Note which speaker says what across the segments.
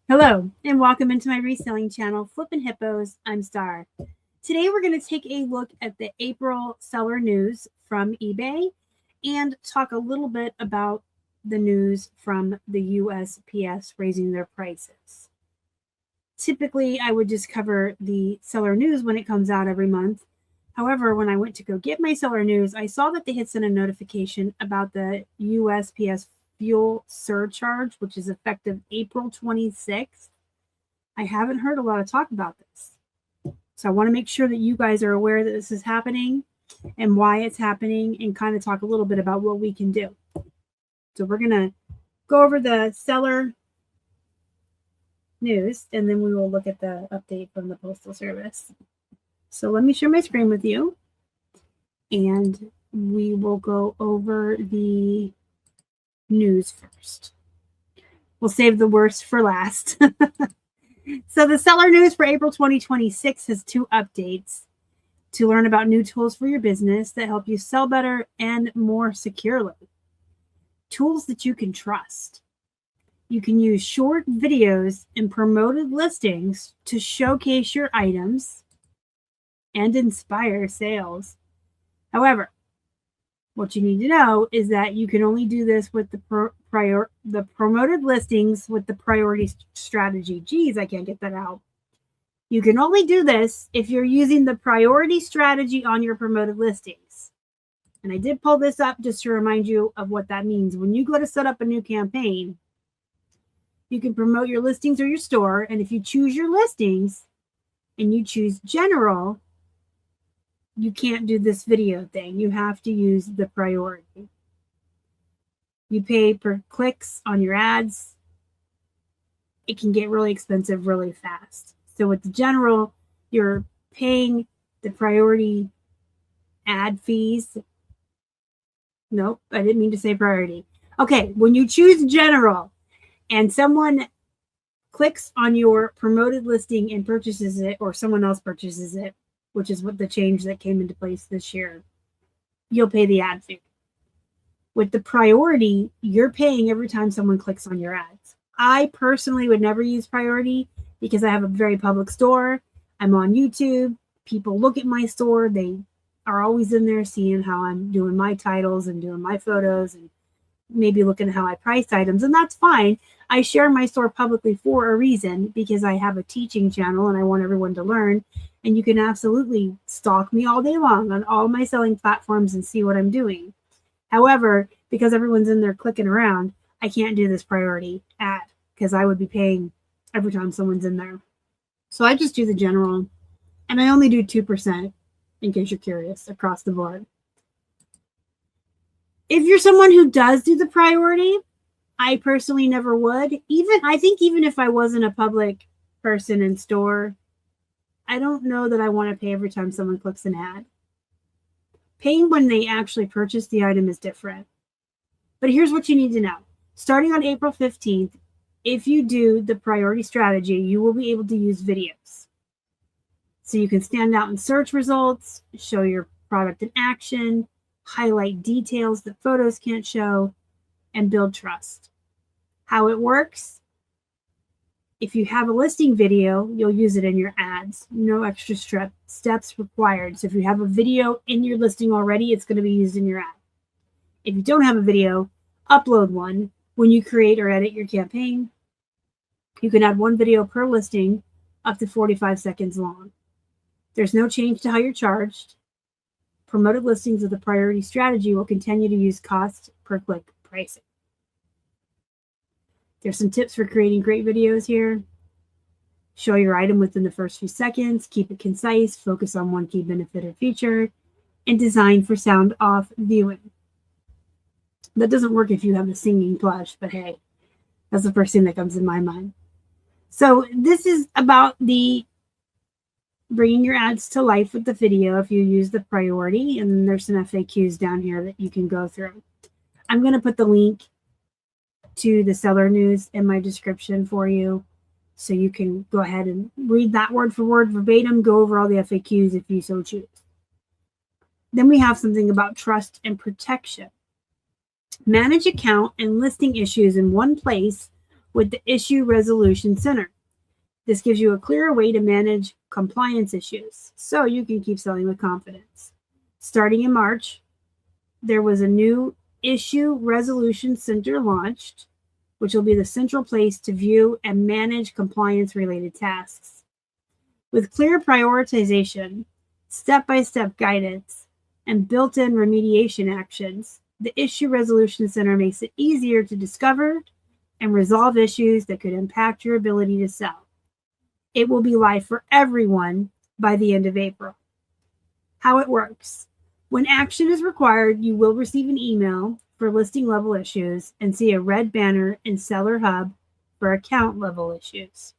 Speaker 1: Hello, and welcome into my reselling channel, Flippin' Hippos. I'm Star. Today we're going to take a look at the April seller news from eBay and talk a little bit about the news from the USPS raising their prices. Typically, I would just cover the seller news when it comes out every month. However, when I went to go get my seller news, I saw that they had sent a notification about the USPS fuel surcharge, which is effective April 26th. I haven't heard a lot of talk about this. So I want to make sure that you guys are aware that this is happening and why it's happening and kind of talk a little bit about what we can do. So we're going to go over the seller news and then we will look at the update from the Postal Service. So let me share my screen with you and we will go over the news first. We'll save the worst for last. So the seller news for April 2026 has two updates to learn about new tools for your business that help you sell better and more securely. Tools that you can trust. You can use short videos and promoted listings to showcase your items and inspire sales. However, what you need to know is that you can only do this with the promoted listings with the priority strategy. Geez, I can't get that out. You can only do this if you're using the priority strategy on your promoted listings. And I did pull this up just to remind you of what that means. When you go to set up a new campaign, you can promote your listings or your store. And if you choose your listings and you choose general, you can't do this video thing. You have to use the priority. You pay per clicks on your ads. It can get really expensive really fast. So with the general, you're paying the priority ad fees. Nope, I didn't mean to say priority. Okay, when you choose general and someone clicks on your promoted listing and purchases it, or someone else purchases it, which is what the change that came into place this year, you'll pay the ad fee. With the priority, you're paying every time someone clicks on your ads. I personally would never use priority because I have a very public store. I'm on YouTube. People look at my store. They are always in there seeing how I'm doing my titles and doing my photos and maybe looking at how I price items. And that's fine. I share my store publicly for a reason because I have a teaching channel and I want everyone to learn. And you can absolutely stalk me all day long on all my selling platforms and see what I'm doing. However, because everyone's in there clicking around, I can't do this priority ad because I would be paying every time someone's in there. So I just do the general and I only do 2% in case you're curious across the board. If you're someone who does do the priority, I personally never would. I think even if I wasn't a public person in store, I don't know that I want to pay every time someone clicks an ad. Paying when they actually purchase the item is different. But here's what you need to know. Starting on April 15th, if you do the priority strategy, you will be able to use videos. So you can stand out in search results, show your product in action, highlight details that photos can't show, and build trust. How it works? If you have a listing video, you'll use it in your ads. No extra steps required. So if you have a video in your listing already, it's going to be used in your ad. If you don't have a video, upload one. When you create or edit your campaign, you can add one video per listing up to 45 seconds long. There's no change to how you're charged. Promoted listings with the priority strategy will continue to use cost per click pricing. There's some tips for creating great videos here. Show your item within the first few seconds. Keep it concise. Focus on one key benefit or feature. And design for sound off viewing. That doesn't work if you have a singing plush, but hey, that's the first thing that comes in my mind. So this is about the bringing your ads to life with the video if you use the priority. And there's some FAQs down here that you can go through. I'm going to put the link to the seller news in my description for you. So you can go ahead and read that word for word verbatim, go over all the FAQs if you so choose. Then we have something about trust and protection. Manage account and listing issues in one place with the Issue Resolution Center. This gives you a clearer way to manage compliance issues so you can keep selling with confidence. Starting in March, there was a new Issue Resolution Center launched, which will be the central place to view and manage compliance-related tasks. With clear prioritization, step-by-step guidance, and built-in remediation actions, the Issue Resolution Center makes it easier to discover and resolve issues that could impact your ability to sell. It will be live for everyone by the end of April. How it works. When action is required, you will receive an email for listing level issues and see a red banner in Seller Hub for account level issues.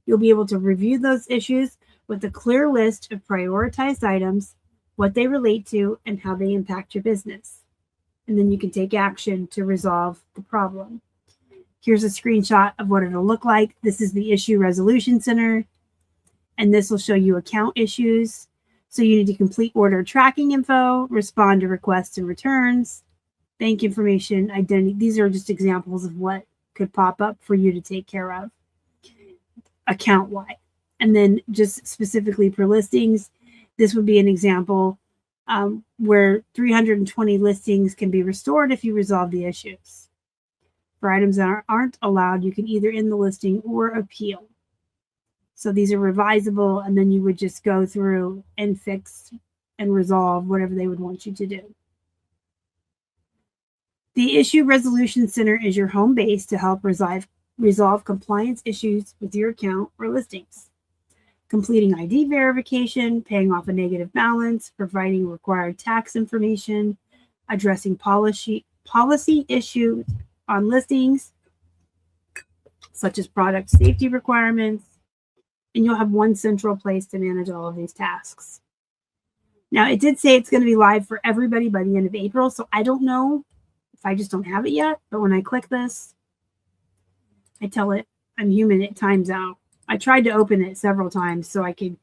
Speaker 1: You'll be able to review those issues with a clear list of prioritized items, what they relate to, and how they impact your business. And then you can take action to resolve the problem. Here's a screenshot of what it'll look like. This is the Issue Resolution Center, and this will show you account issues. So you need to complete order tracking info, respond to requests and returns, bank information, identity. These are just examples of what could pop up for you to take care of account-wide. And then just specifically for listings, this would be an example where 320 listings can be restored if you resolve the issues. For items that aren't allowed, you can either end the listing or appeal. So these are revisable, and then you would just go through and fix and resolve whatever they would want you to do. The Issue Resolution Center is your home base to help resolve compliance issues with your account or listings. Completing ID verification, paying off a negative balance, providing required tax information, addressing policy issues on listings, such as product safety requirements, and you'll have one central place to manage all of these tasks. Now, it did say it's going to be live for everybody by the end of April, so I don't know if I just don't have it yet, but when I click this, I tell it I'm human, it times out. I tried to open it several times so I could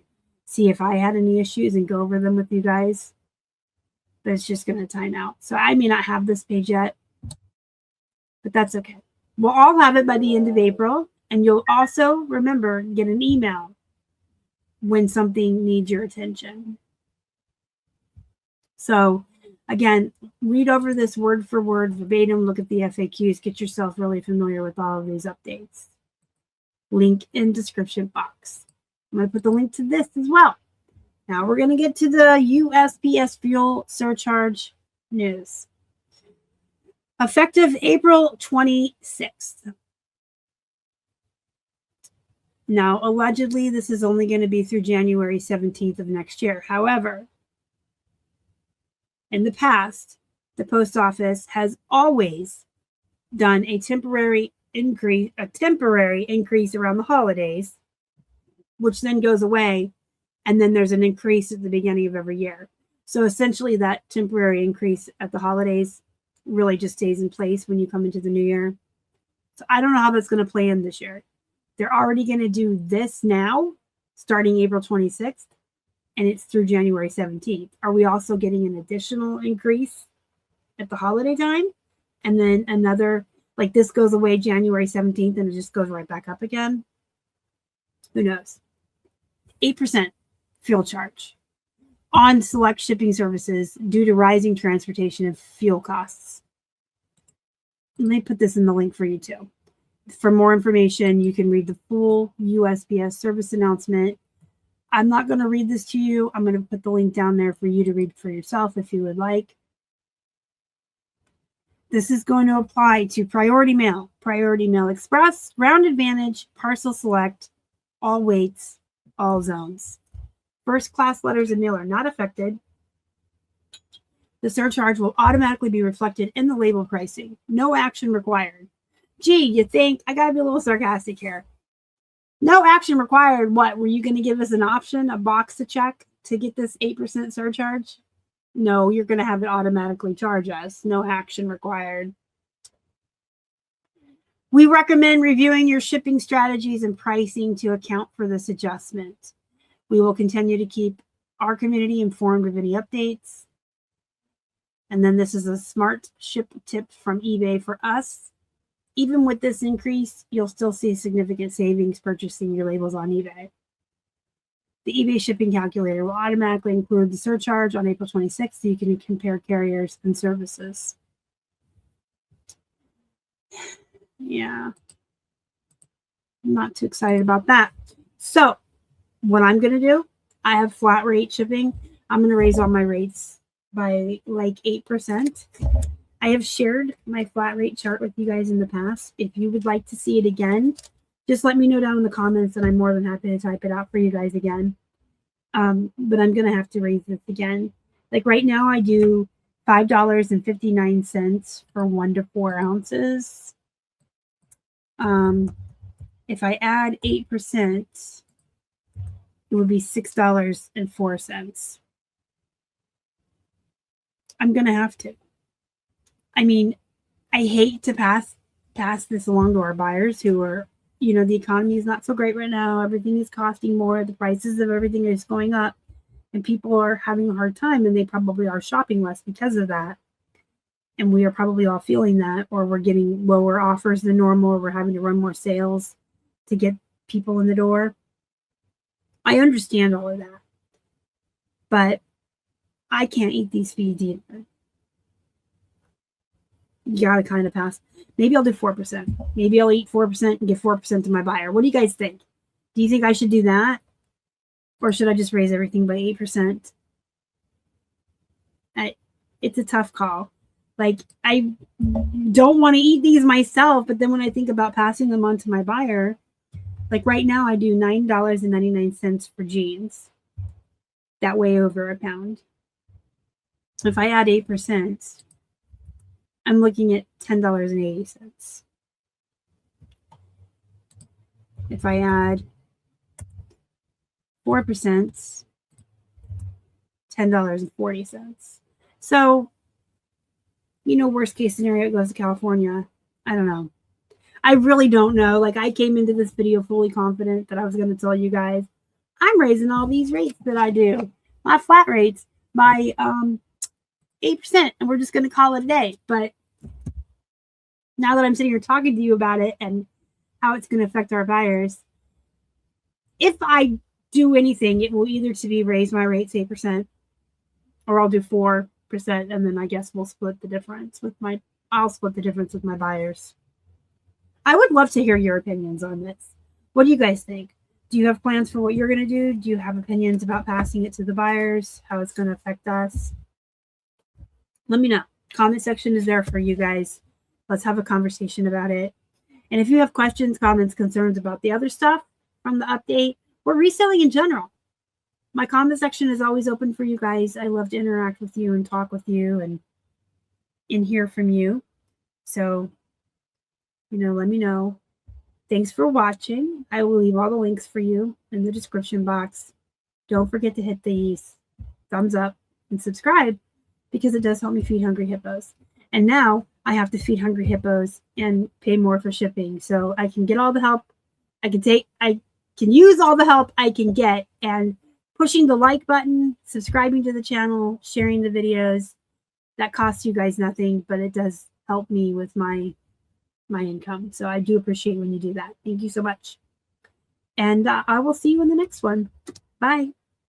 Speaker 1: see if I had any issues and go over them with you guys, but it's just going to time out. So I may not have this page yet, but that's okay. We'll all have it by the end of April, and you'll also, remember, get an email when something needs your attention. So again, read over this word for word, verbatim, look at the FAQs, get yourself really familiar with all of these updates. Link in description box. I'm going to put the link to this as well. Now we're going to get to the USPS fuel surcharge news. Effective April 26th. Now, allegedly, this is only going to be through January 17th of next year. However, in the past, the post office has always done a temporary increase around the holidays, which then goes away, and then there's an increase at the beginning of every year. So essentially, that temporary increase at the holidays really just stays in place when you come into the new year. So I don't know how that's going to play in this year. They're already going to do this now, starting April 26th, and it's through January 17th. Are we also getting an additional increase at the holiday time? And then another, like this goes away January 17th and it just goes right back up again? Who knows? 8% fuel charge on select shipping services due to rising transportation and fuel costs. Let me put this in the link for you too. For more information, you can read the full USPS service announcement. I'm not going to read this to you. I'm going to put the link down there for you to read for yourself if you would like. This is going to apply to Priority Mail Express, Round Advantage, Parcel Select, all weights, all zones. First class letters and mail are not affected. The surcharge will automatically be reflected in the label pricing. No action required. Gee, you think? I got to be a little sarcastic here. No action required. What? Were you going to give us an option, a box to check to get this 8% surcharge? No, you're going to have it automatically charge us. No action required. We recommend reviewing your shipping strategies and pricing to account for this adjustment. We will continue to keep our community informed of any updates. And then this is a smart ship tip from eBay for us. even with this increase, you'll still see significant savings purchasing your labels on eBay. The eBay shipping calculator will automatically include the surcharge on April 26th so you can compare carriers and services. Yeah, I'm not too excited about that. So what I'm going to do, I have flat rate shipping. I'm going to raise all my rates by like 8%. I have shared my flat rate chart with you guys in the past. If you would like to see it again, just let me know down in the comments and I'm more than happy to type it out for you guys again. But I'm going to have to raise this again. Like right now I do $5.59 for 1 to 4 ounces. If I add 8%, it would be $6.04. I'm going to have to. I mean, I hate to pass this along to our buyers who are, you know, the economy is not so great right now. Everything is costing more. The prices of everything is going up and people are having a hard time and they probably are shopping less because of that. And we are probably all feeling that, or we're getting lower offers than normal, or we're having to run more sales to get people in the door. I understand all of that, but I can't eat these fees either. You gotta kind of pass. Maybe I'll do 4%. Maybe I'll eat 4% and give 4% to my buyer. What do you guys think? Do you think I should do that? Or should I just raise everything by 8%? It's a tough call. Like, I don't want to eat these myself, but then when I think about passing them on to my buyer, like right now I do $9.99 for jeans that weigh over a pound. If I add 8%, I'm looking at $10.80. If I add 4%, $10.40. So, you know, worst case scenario, it goes to California. I don't know. I really don't know. Like, I came into this video fully confident that I was going to tell you guys, I'm raising all these rates that I do, my flat rates, by 8%, and we're just going to call it a day. But now that I'm sitting here talking to you about it and how it's going to affect our buyers, if I do anything, it will either to be raise my rates 8%, or I'll do 4%, and then I guess we'll split the difference with I'll split the difference with my buyers. I would love to hear your opinions on this. What do you guys think? Do you have plans for what you're going to do? Do you have opinions about passing it to the buyers, how it's going to affect us? Let me know. Comment section is there for you guys. Let's have a conversation about it. And if you have questions, comments, concerns about the other stuff from the update or reselling in general, my comment section is always open for you guys. I love to interact with you and talk with you and hear from you. So, you know, let me know. Thanks for watching. I will leave all the links for you in the description box. Don't forget to hit the thumbs up and subscribe because it does help me feed hungry hippos. And now I have to feed hungry hippos and pay more for shipping. So I can get all the help I can use all the help I can get, and pushing the like button, subscribing to the channel, sharing the videos, that costs you guys nothing, but it does help me with my income. So I do appreciate when you do that. Thank you so much. And I will see you in the next one. Bye.